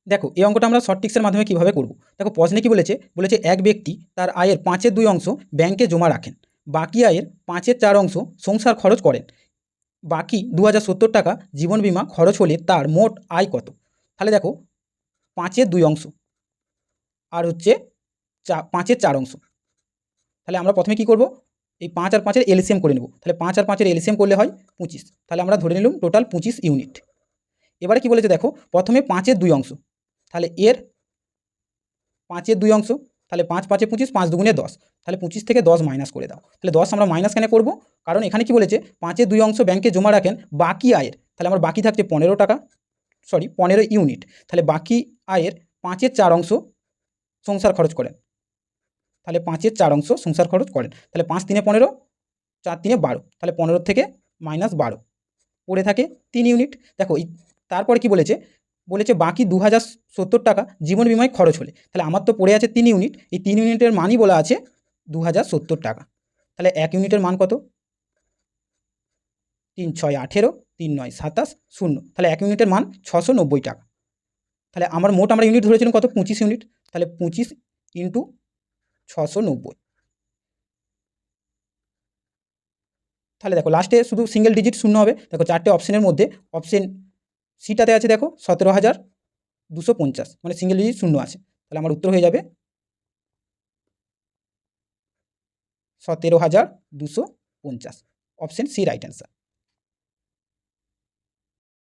দেখো এই অঙ্কটা আমরা শর্ট ট্রিক্সের মাধ্যমে কীভাবে করব। দেখো প্রশ্নে কি বলেছে, এক ব্যক্তি তার আয়ের 5/2 অংশ ব্যাংকে জমা রাখেন, বাকি আয়ের 5/4 অংশ সংসার খরচ করেন, বাকি 2070 টাকা জীবন বিমা খরচ হলে তার মোট আয় কত। তাহলে দেখো 5/2 অংশ আর হচ্ছে 5/4 অংশ। তাহলে আমরা প্রথমে কি করব, এই 5 আর 5-এর এলসিএম করে নেব। তাহলে 5 আর 5-এর এলসিএম করলে হয় 25। তাহলে আমরা ধরে নিলাম টোটাল 25 ইউনিট। এবারে কি বলেছে দেখো, প্রথমে 5/2 অংশ, তাহলে এর 5/2 অংশ, তাহলে 5 5 25, 5 2 10, তাহলে 25 থেকে 10 মাইনাস করে দাও। তাহলে 10 আমরা মাইনাস কেন করব, কারণ এখানে কি বলেছে 5/2 অংশ ব্যাংকে জমা রাখেন বাকি আয়ের, তাহলে আমার বাকি থাকছে 15 টাকা, 15 ইউনিট। তাহলে বাকি আয়ের 5/4 অংশ সংসার খরচ করেন, তাহলে 5/4 অংশ সংসার খরচ করেন। তাহলে 5 3 15, 4 3 12, তাহলে 15 থেকে মাইনাস 12 পড়ে থাকে 3 ইউনিট। দেখো তারপরে কি বলেছে, বাকি 2070 টাকা জীবন বিমায় খরচ হলে, তাহলে আমার তো পড়ে আছে 3 ইউনিট, এই 3 ইউনিটের মানই বলা আছে 2070 টাকা। তাহলে 1 ইউনিটের মান কত, 3 6 18, 3 9 27, 0, তাহলে 1 ইউনিটের মান 690 টাকা। তাহলে আমরা ইউনিট ধরেছিলাম কত, 25 ইউনিট, তাহলে 25 ইন্টু 690। তাহলে দেখো লাস্টে শুধু সিঙ্গেল ডিজিট শূন্য হবে। দেখো 4টে অপশনের মধ্যে অপশন সিটাতে আছে দেখো 17,250, মানে সিঙ্গেল ডিজিট শূন্য আছে। তাহলে আমার উত্তর হয়ে যাবে 17,250, অপশন সি রাইট অ্যান্সার।